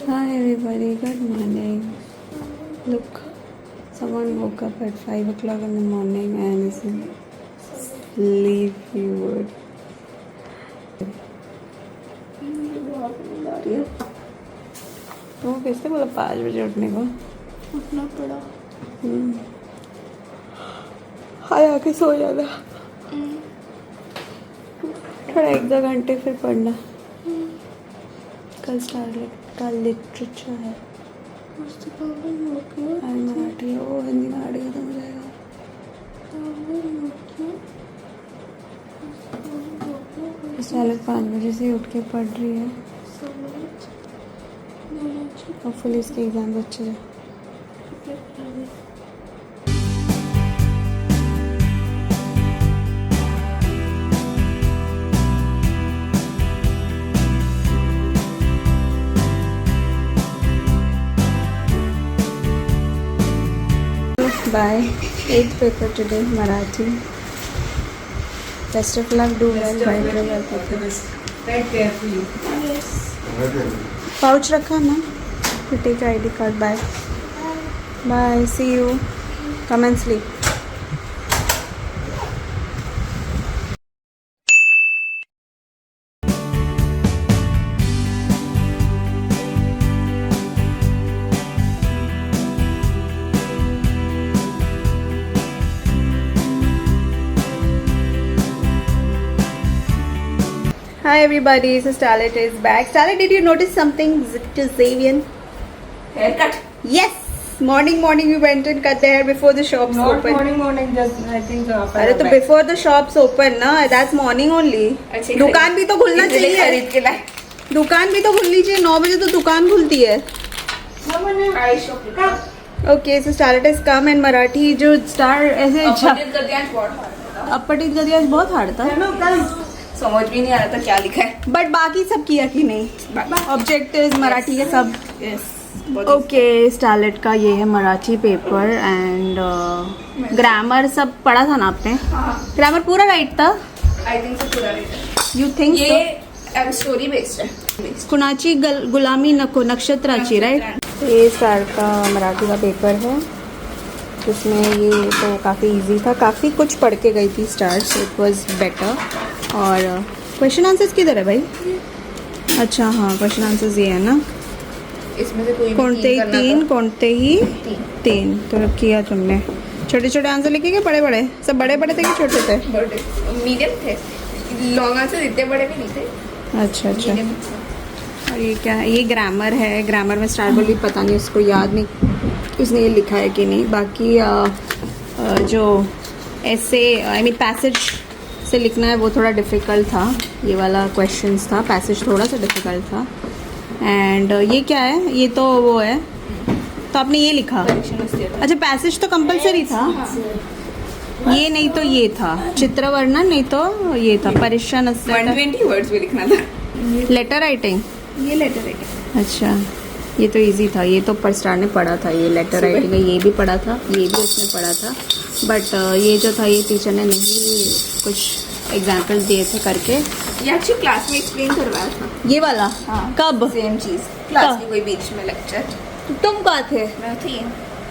Hi everybody, good morning. Look, someone woke up at 5 o'clock in the morning and is in sleepy mood. तो कैसे बोला 5 बजे उठने को? उठना पड़ा। हाय आके सो जाना, थोड़ा 1-2 घंटे फिर पढ़ना। कल लिटरेचर है और मराठी। ओ हिंदी मराठी खत्म हो जाएगा। साले 5 बजे से उठ के पढ़ रही है। होपफुली इसके एग्जाम अच्छे जाए। Bye. 8th paper today, Marathi. Best of luck, do well. Write well. Write carefully. Yes. Pouch रखा ना? You take ID card. Bye. Bye. See you. Come and sleep. Hi everybody, so Starlet is back. Starlet, did you notice something to Xavier? Haircut. Yes! Morning we went and cut the hair before the shops Not open. morning, just I think अरे तो before the shops open ना, that's morning only. दुकान भी तो खुलना चाहिए। खरीद के लाए। दुकान भी तो खुलनी चाहिए। 9 बजे तो दुकान खुलती है। Okay, so Starlet has come and Marathi जो स्टार ऐसे अपटित गद्यांश बहुत हार्ड था। समझ भी नहीं आ रहा था क्या लिखा है। बट बाकी सब किया कि नहीं? ऑब्जेक्टिव्स मराठी के सब। ओके, स्टारलेट का ये है मराठी पेपर एंड ग्रामर सब पढ़ा था ना आपने? ग्रामर पूरा राइट था? आई थिंक सो पूरा राइट है। यू थिंक ये स्टोरी बेस्ड है। कुणाची गुलामी नको नक्षत्राची, राइट? ये स्टार का मराठी का पेपर है, जिसमें ये तो काफ़ी इजी था। काफ़ी कुछ पढ़ के गई थी star, so it was better. और क्वेश्चन आंसर्स किधर है भाई? अच्छा हाँ, क्वेश्चन आंसर्स ये है ना। इसमें से कोई कौनते ही तीन तो किया तुमने। छोटे छोटे आंसर लिखे के बड़े बड़े? सब बड़े बड़े थे कि छोटे थे? मीडियम थे। लॉन्ग आंसर इतने बड़े भी नहीं थे। अच्छा। और ये क्या है? ये ग्रामर है। ग्रामर में स्टार बोली पता नहीं, उसको याद नहीं उसने ये लिखा है कि नहीं। बाकी जो ऐसे आई मीन पैसेज से लिखना है वो थोड़ा डिफ़िकल्ट था। ये वाला क्वेश्चंस था, पैसेज थोड़ा सा डिफ़िकल्ट था। एंड ये क्या है? ये तो वो है, तो आपने ये लिखा। अच्छा, पैसेज तो कंपलसरी था। ये नहीं तो ये था चित्र वर्णन, नहीं तो ये था परीक्षण 120 वर्ड्स में लिखना था। Letter writing. ये लेटर राइटिंग। अच्छा, ये तो इजी था। ये तो पर स्टार ने पढ़ा था, ये लेटर राइटिंग है। ये भी पढ़ा था, ये भी उसने पढ़ा था। बट ये जो था ये टीचर ने नहीं कुछ एग्जाम्पल दिए थे करके। ये एक्चुअली क्लास में एक्सप्लेन करवाया था। ये वाला? हाँ। कब? सेम चीज़ क्लास में कोई बीच में लेक्चर। तुम कहाँ थे? मैं थी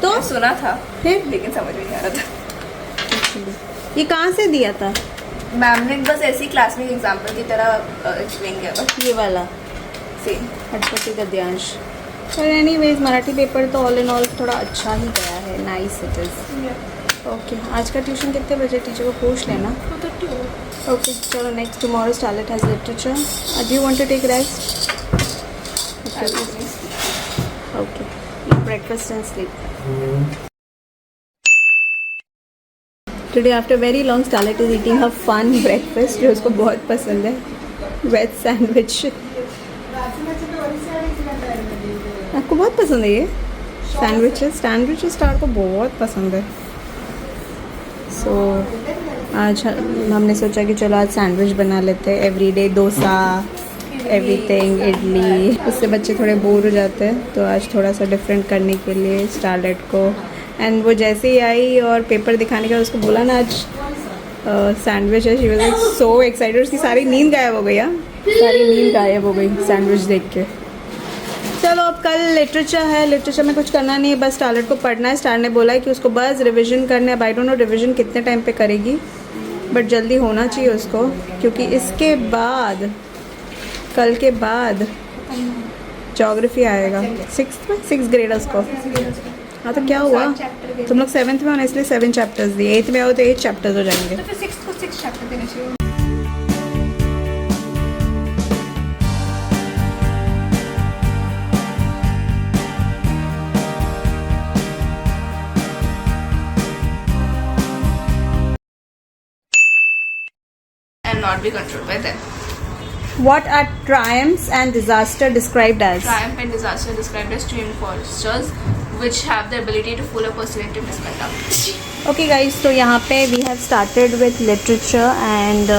तो सुना था फिर, लेकिन समझ में नहीं आ रहा था। ये कहाँ से दिया था? मैम ने बस ऐसी क्लास में एग्जाम्पल की तरह एक्सप्लेन किया था। ये वाला सेम हटपटी गद्यांश। पर एनीवेज मराठी पेपर तो ऑल इन ऑल थोड़ा अच्छा ही गया है। Nice it is. ओके, आज का ट्यूशन कितने बजे? टीचर को पूछ लेना। ओके, चलो next tomorrow Starlet has literature. Do you want to take rest? Okay, breakfast and sleep. Today after very long Starlet is eating her fun breakfast, जो उसको बहुत पसंद है। Veg sandwich. आपको बहुत पसंद है ये सैंडविचेस स्टार को बहुत पसंद है। सो आज हमने सोचा कि चलो आज सैंडविच बना लेते हैं। एवरीडे डोसा, एवरीथिंग, इडली, उससे बच्चे थोड़े बोर हो जाते हैं। तो आज थोड़ा सा डिफरेंट करने के लिए स्टारलेट को, एंड वो जैसे ही आई और पेपर दिखाने का उसको बोला ना आज सैंडविच है, she was like so excited. उसकी सारी नींद गायब हो गई। सारी नींद गायब हो गई सैंडविच देख के। चलो अब कल लिटरेचर है, लिटरेचर में कुछ करना नहीं है, बस स्टारलेट को पढ़ना है। स्टार ने बोला है कि उसको बस रिवीजन करना है। आई डोंट नो रिवीजन कितने टाइम पे करेगी, बट जल्दी होना चाहिए उसको, क्योंकि इसके बाद कल के बाद ज्योग्राफी आएगा। 6th ग्रेड उसको। हाँ तो क्या हुआ, तुम लोग 7th में हो ना, इसलिए 7 चैप्टर्स दिए। 8th में हो तो 8 चैप्टर्स हो जाएंगे। तो फिर 6th को 6 चैप्टर देना चाहिए। And not be controlled by them. What are triumphs and disaster described as? Triumph and disaster are described as two impostures which have the ability to fool a person into misconduct. Okay guys, तो यहाँ पे we have started with literature and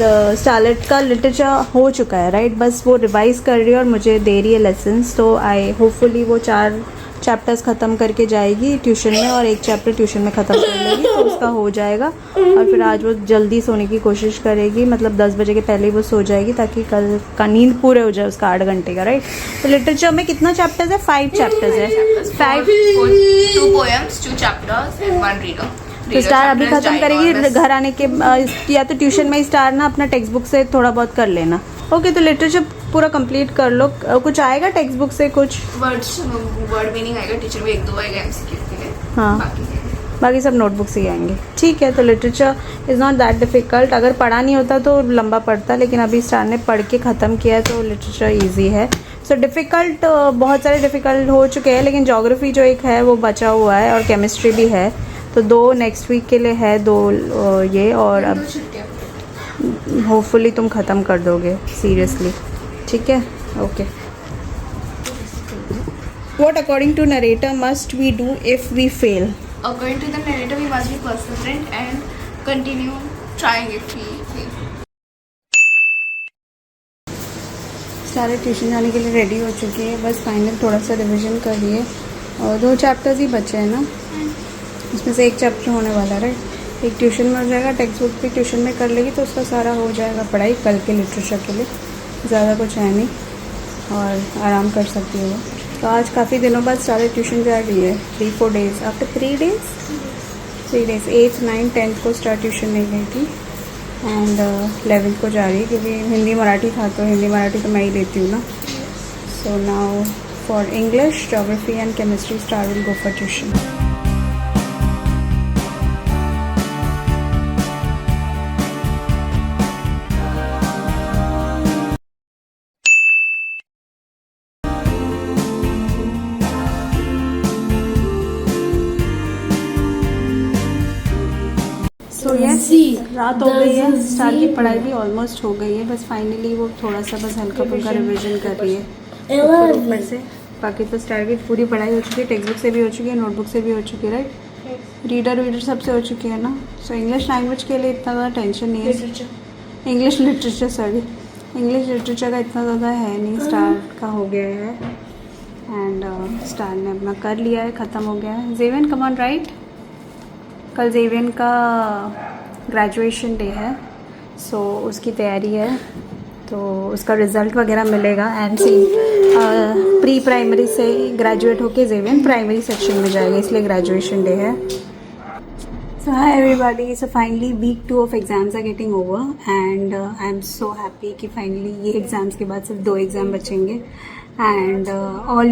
the starlet का literature हो चुका है right, बस वो revise कर रही है और मुझे दे रही है लेसन्स। तो आई होपफुली वो 4 चैप्टर्स ख़त्म करके जाएगी ट्यूशन में और 1 चैप्टर ट्यूशन में ख़त्म कर लेगी, तो उसका हो जाएगा। और फिर आज वो जल्दी सोने की कोशिश करेगी, मतलब 10 बजे के पहले ही वो सो जाएगी ताकि कल का नींद पूरे हो जाए उसका 8 घंटे का राइट। तो लिटरेचर में कितना चैप्टर्स है? 5 चैप्टर्स है। 2 poems, 2 chapters and 1 reader. तो स्टार अभी ख़त्म करेगी, घर आने के या तो ट्यूशन में ही स्टार ना अपना टेक्स्ट बुक से थोड़ा बहुत कर लेना। ओके तो लिटरेचर पूरा कंप्लीट कर लो। कुछ आएगा टेक्स्ट बुक से? कुछ वर्ड मीनिंग आएगा, टीचर में 1-2 आएगा एमसीक्यू के लिए। हाँ बाकी सब नोटबुक से ही आएंगे। ठीक है, तो literature is not that difficult. अगर पढ़ा नहीं होता तो लंबा पड़ता, लेकिन अभी स्टार ने पढ़ के ख़त्म किया है तो लिटरेचर ईजी है। सो डिफ़िकल्ट बहुत सारे डिफ़िकल्ट हो चुके हैं, लेकिन ज्योग्राफी जो एक है वो बचा हुआ है और केमिस्ट्री भी है। तो 2 नेक्स्ट वीक के लिए है, 2 ये, और अब होपफुली तुम ख़त्म कर दोगे सीरियसली। ठीक है, okay. What according to narrator must we do if we fail? According to the narrator, we must be perseverant and continue trying if we fail. सारे ट्यूशन जाने के लिए रेडी हो चुकी है, बस फाइनल थोड़ा सा रिवीजन कर रही है और 2 चैप्टर्स ही बचे हैं ना, इसमें से 1 चैप्टर होने वाला है राइट। 1 ट्यूशन में हो जाएगा, टेक्स्ट बुक भी ट्यूशन में कर लेगी तो उसका सारा हो जाएगा पढ़ाई कल के लिटरेचर के लिए। ज़्यादा कुछ है नहीं और आराम कर सकती है वो। तो आज काफ़ी दिनों बाद सारे ट्यूशन जा रही है, 3-4 days after 3 days 8th 9th 10th को स्टार ट्यूशन नहीं गई थी एंड 11th को जा रही है, क्योंकि हिंदी मराठी था तो हिंदी मराठी तो मैं ही देती हूँ ना। So now for English, geography and chemistry star will go for tuition. तो यस, रात हो गई है, स्टार की पढ़ाई भी ऑलमोस्ट हो गई है, बस फाइनली वो थोड़ा सा बस हल्का फुल्का रिवीजन कर रही है ऊपर से। बाकी तो स्टार की पूरी पढ़ाई हो चुकी है, टेक्स्ट बुक से भी हो चुकी है, नोटबुक से भी हो चुकी है राइट। रीडर सबसे हो चुकी है ना। सो इंग्लिश लैंग्वेज के लिए इतना ज़्यादा टेंशन नहीं है, इंग्लिश लिटरेचर का इतना ज़्यादा है नहीं, स्टार का हो गया है एंड स्टार ने अपना कर लिया है, ख़त्म हो गया है। जेवियन कम ऑन राइट, कल जेवियन का ग्रेजुएशन डे है, सो उसकी तैयारी है, तो उसका रिज़ल्ट वगैरह मिलेगा एंड प्री प्राइमरी से ग्रेजुएट होके जेवियन प्राइमरी सेक्शन में जाएगा, इसलिए ग्रेजुएशन डे है। So hi everybody, so finally week 2 of exams are getting over and I am so happy कि फाइनली ये एग्ज़ाम्स के बाद सिर्फ 2 एग्ज़ाम बचेंगे and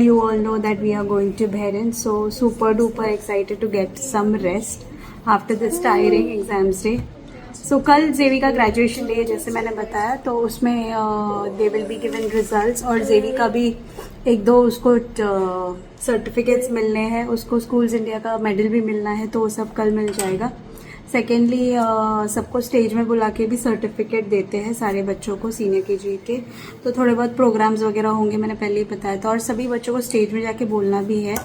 you all know that we are going to Bahrain, so super duper excited to get some rest after this tiring exams day. So कल जेवी का graduation day है जैसे मैंने बताया, तो उसमें they will be given results और जेवी का भी 1-2 उसको सर्टिफिकेट्स मिलने हैं, उसको स्कूल्स इंडिया का मेडल भी मिलना है, तो वो सब कल मिल जाएगा। सेकेंडली सबको स्टेज में बुला के भी सर्टिफिकेट देते हैं सारे बच्चों को सीनियर केजी के, तो थोड़े बहुत प्रोग्राम्स वगैरह होंगे, मैंने पहले ही बताया था। और सभी बच्चों को स्टेज में जाके बोलना भी है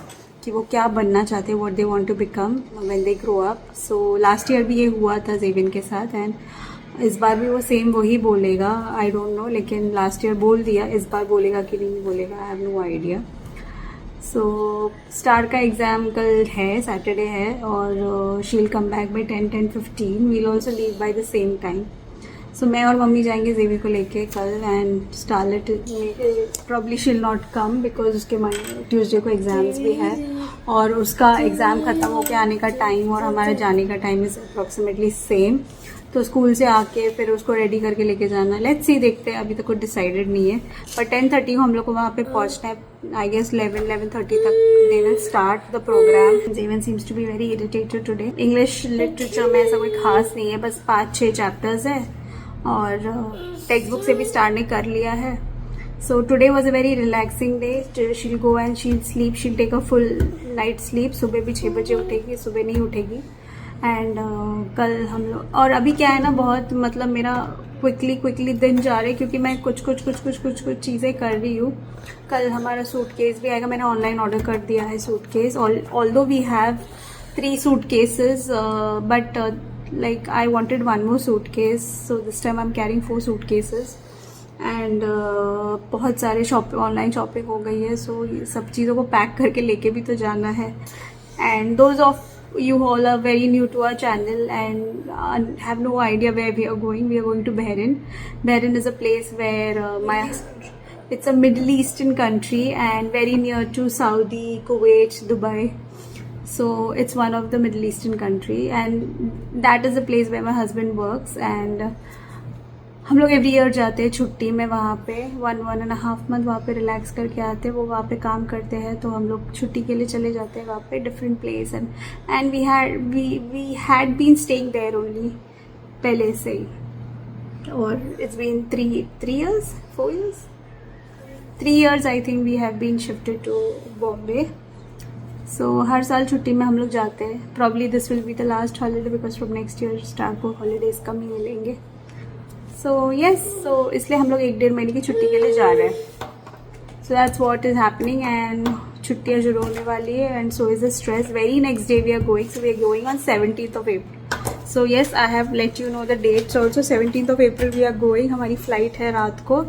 कि वो क्या बनना चाहते हैं, what they want to become when they grow up. So last year भी ये हुआ था जेवियन के साथ एंड इस बार भी वो सेम वही बोलेगा, आई डोंट नो, लेकिन लास्ट ईयर बोल दिया, इस बार बोलेगा कि नहीं बोलेगा, I have no idea. So Star का एग्ज़ाम कल है, सैटरडे है, और she will come back by 10-10:15, we'll also leave by the same time. So मैं और मम्मी जाएंगे जेवी को लेके कल and Starlet probably she'll not come because उसके ट्यूसडे को एग्ज़ाम्स भी है और उसका एग्ज़ाम ख़त्म होकर आने का टाइम और हमारा जाने का टाइम इज़ अप्रॉक्सीमेटली सेम। तो स्कूल से आके फिर उसको रेडी करके लेके जाना। लेट्स सी, देखते हैं, अभी तक कुछ डिसाइडेड नहीं है। पर 10:30 को हम लोग को वहाँ पे पहुँचना है। आई गेस 11:30 तक they will start the programme. Jevan seems to be very irritated today. English literature में ऐसा कोई खास नहीं है, बस 5-6 चैप्टर्स है और टेक्स्ट बुक से भी स्टार्ट नहीं कर लिया है। So today was a very relaxing day. She'll go and she'll sleep, she'll take a full night sleep. सुबह भी 6 बजे उठेगी, सुबह नहीं उठेगी। एंड कल हम लोग, और अभी क्या है ना, बहुत मतलब मेरा क्विकली दिन जा रहे क्योंकि मैं कुछ चीज़ें कर रही हूँ। कल हमारा सूटकेस भी आएगा, मैंने ऑनलाइन ऑर्डर कर दिया है suitcase. Although we have 3 suitcases but like I wanted one more suitcase, so this time I'm carrying 4 suitcases and बहुत सारे ऑनलाइन शॉपिंग हो गई है। सो ये सब चीज़ों को पैक करके लेके भी तो जाना है। And those of you all are very new to our channel and have no idea where we are going. We are going to Bahrain. Bahrain is a place where it's a Middle Eastern country and very near to Saudi, Kuwait, Dubai. So it's one of the Middle Eastern country and that is the place where my husband works and हम लोग every year जाते हैं छुट्टी में वहाँ पे 1.5 month वहाँ पे रिलैक्स करके आते हैं। वो वहाँ पे काम करते हैं तो हम लोग छुट्टी के लिए चले जाते हैं वहाँ पे different place and we had been staying there only पहले से ही। और it's been 3 years I think we have been shifted to Bombay. So हर साल छुट्टी में हम लोग जाते हैं। Probably this will be the last holiday because from next year start को हॉलीडेज कम ही मिलेंगे। सो इसलिए हम लोग 1-1.5 महीने की छुट्टी के लिए जा रहे हैं। So that's what is happening and छुट्टियाँ शुरू होने वाली है and so is the stress. Very next day we are going, so we are going on 17th of April. So yes, I have let you know the dates also. 17th of April we are going. हमारी flight है रात को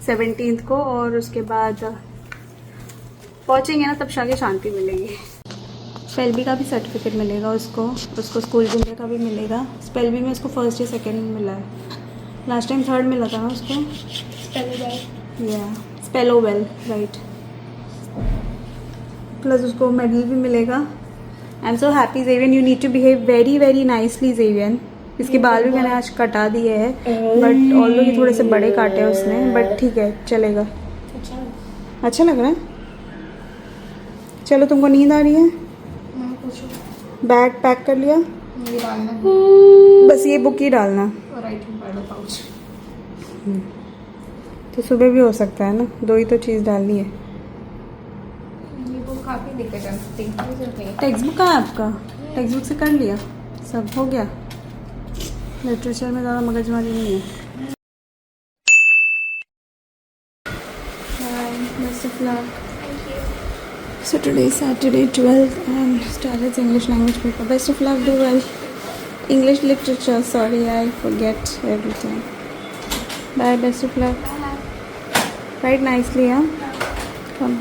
17th को और उसके बाद पहुँचेंगे ना तब जाके शांति मिलेगी। स्पेल बी का भी सर्टिफिकेट मिलेगा उसको स्कूल इंडिया का भी मिलेगा। स्पेल बी में उसको 1st या 2nd मिला है। लास्ट टाइम 3rd मिला था ना उसको। स्पेलोवेल राइट। प्लस उसको मेडल भी मिलेगा। I am so happy Xavian, you need to behave very very nicely Xavian. इसके बाल भी मैंने आज कटा दिए हैं बट ऑल्दो ये थोड़े से बड़े काटे हैं उसने, बट ठीक है चलेगा। अच्छा लग रहा है। चलो, तुमको नींद आ रही है? बैग पैक कर लिया? बस ये बुक ही डालना। तो सुबह भी हो सकता है ना, 2 ही तो चीज़ डालनी है। ये बुक काफ़ी दिक्कत है। टेक्स्ट बुक कहाँ है आपका? टेक्स्ट बुक से कर लिया, सब हो गया। लिटरेचर में ज़्यादा मगजमारी नहीं है। Best of luck. So today is Saturday 12th and Starlet's English language paper. Best of luck, do well. English literature, sorry, I forget everything. Bye, best of luck. Write nicely, huh? Come.